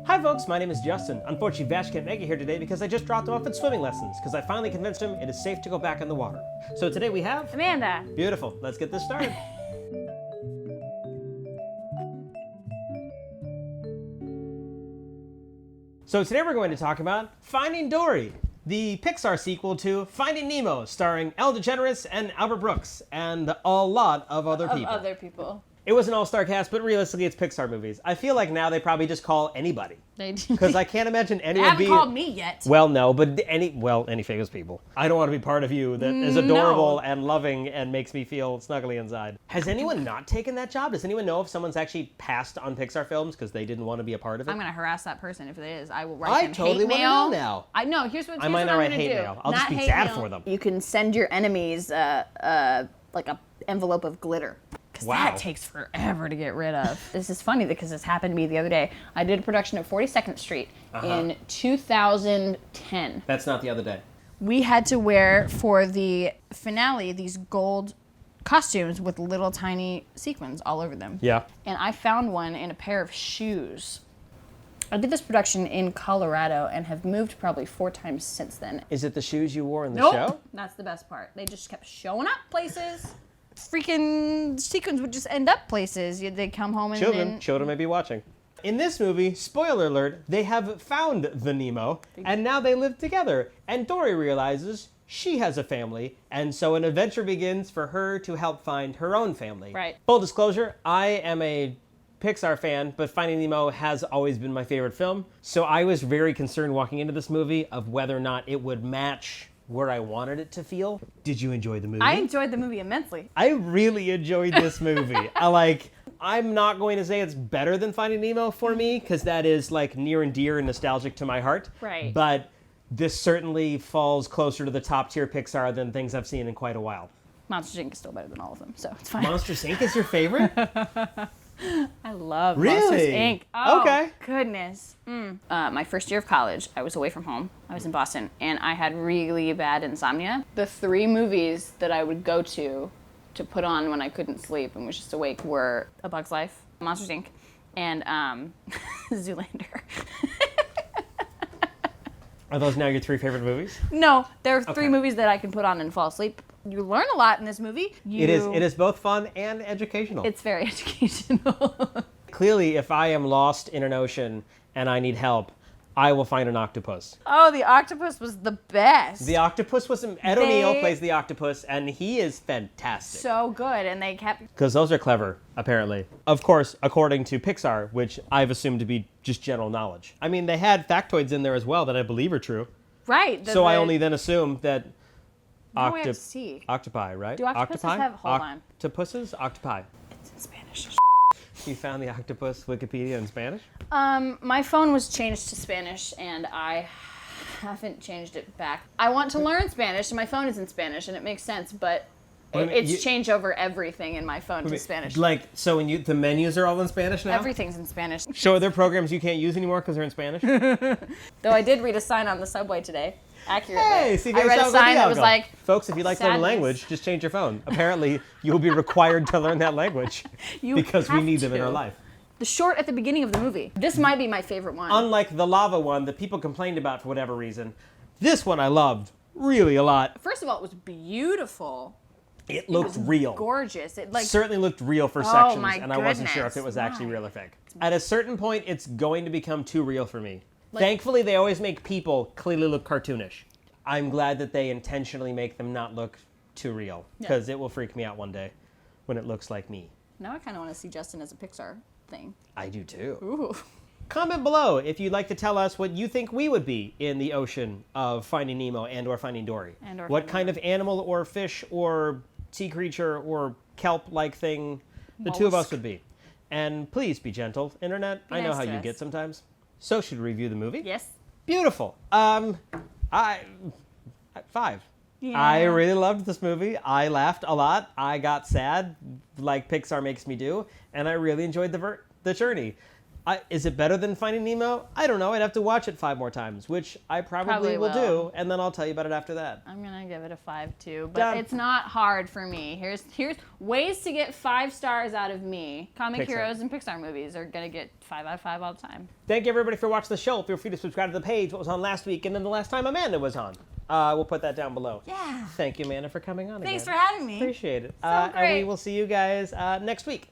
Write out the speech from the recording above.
Hi folks, my name is Justin. Unfortunately, Vash can't make it here today because I just dropped him off at swimming lessons because I finally convinced him it is safe to go back in the water. So today we have... Amanda. Beautiful. Let's get this started. So today we're going to talk about Finding Dory, the Pixar sequel to Finding Nemo, starring Elle DeGeneres and Albert Brooks, and a lot of other people. It was an all-star cast, but realistically, it's Pixar movies. I feel like now they probably just call anybody. They do. Because I can't imagine anyone They haven't called me yet. Well, no, but any famous people. I don't want to be part of you that is adorable and loving and makes me feel snuggly inside. Has anyone not taken that job? Does anyone know if someone's actually passed on Pixar films because they didn't want to be a part of it? I'm going to harass that person if it is. I will write them totally hate mail. want to know now. I know. Here's what I might not write hate mail. I'll just be sad for them. You can send your enemies like a envelope of glitter. Wow. That takes forever to get rid of. This is funny because this happened to me the other day. I did a production of 42nd Street in 2010. That's not the other day. We had to wear, for the finale, these gold costumes with little tiny sequins all over them. Yeah. And I found one in a pair of shoes. I did this production in Colorado and have moved probably 4 times since then. Is it the shoes you wore in the Nope. show? That's the best part. They just kept showing up places. Freaking sequins would just end up places. They'd come home and Children may be watching. In this movie, spoiler alert, they have found the Nemo, and now they live together. And Dory realizes she has a family, and so an adventure begins for her to help find her own family. Right. Full disclosure, I am a Pixar fan, but Finding Nemo has always been my favorite film. So I was very concerned walking into this movie of whether or not it would match where I wanted it to feel. Did you enjoy the movie? I enjoyed the movie immensely. I really enjoyed this movie. I'm not going to say it's better than Finding Nemo for me, because that is like near and dear and nostalgic to my heart. Right. But this certainly falls closer to the top tier Pixar than things I've seen in quite a while. Monsters, Inc. is still better than all of them, so it's fine. Monsters, Inc. is your favorite? I love Really? Monsters, Inc. Oh, Okay. Goodness. My first year of college, I was away from home. I was in Boston, and I had really bad insomnia. The 3 movies that I would go to put on when I couldn't sleep and was just awake were A Bug's Life, Monsters, Inc., and Zoolander. Are those now your 3 favorite movies? No, there are 3 movies that I can put on and fall asleep. You learn a lot in this movie. It is both fun and educational. It's very educational. Clearly, if I am lost in an ocean and I need help, I will find an octopus. Oh, the octopus was the best. The octopus was... Ed O'Neill plays the octopus, and he is fantastic. So good, and they kept... Because those are clever, apparently. Of course, according to Pixar, which I've assumed to be just general knowledge. I mean, they had factoids in there as well that I believe are true. Right. So I only then assume that... Now we have to see. Octopi, right? Do octopuses have... Hold on. Octopuses? Octopi. It's in Spanish. You found the octopus Wikipedia in Spanish? My phone was changed to Spanish, and I haven't changed it back. I want to learn Spanish, and my phone is in Spanish, and it makes sense, but it's changed over everything in my phone to Spanish. Like, so when the menus are all in Spanish now? Everything's in Spanish. So are there programs you can't use anymore because they're in Spanish? Though I did read a sign on the subway today. Accurately. Hey, see, I read a sign that was like, folks, if you'd like to learn a language, just change your phone. Apparently, you will be required to learn that language because we need them in our life. The short at the beginning of the movie. This might be my favorite one. Unlike the lava one that people complained about for whatever reason, this one I loved really a lot. First of all, it was beautiful. It looked real. Gorgeous. It certainly looked real for sections, my and I wasn't sure if it was actually real or fake. At a certain point, it's going to become too real for me. Thankfully, they always make people clearly look cartoonish. I'm glad that they intentionally make them not look too real, because it will freak me out one day when it looks like me. Now I kind of want to see Justin as a Pixar thing. I do too. Ooh. Comment below if you'd like to tell us what you think we would be in the ocean of Finding Nemo and or Finding Dory. What kind of animal or fish or sea creature or kelp-like thing the 2 of us would be. And please be gentle, Internet. I know how you get sometimes. So should we review the movie? Yes. Beautiful. 5. Yeah. I really loved this movie. I laughed a lot. I got sad, like Pixar makes me do, and I really enjoyed the journey. Is it better than Finding Nemo? I don't know. I'd have to watch it 5 more times, which I probably will do, and then I'll tell you about it after that. I'm gonna give it a 5 too, but it's not hard for me. Here's ways to get 5 stars out of me. Comic heroes and Pixar movies are gonna get 5 out of 5 all the time. Thank you everybody for watching the show. Feel free to subscribe to the page. What was on last week, and then the last time Amanda was on. We'll put that down below. Yeah. Thank you, Amanda, for coming on. Thanks again. for having me. Appreciate it. So And we great. will see you guys next week.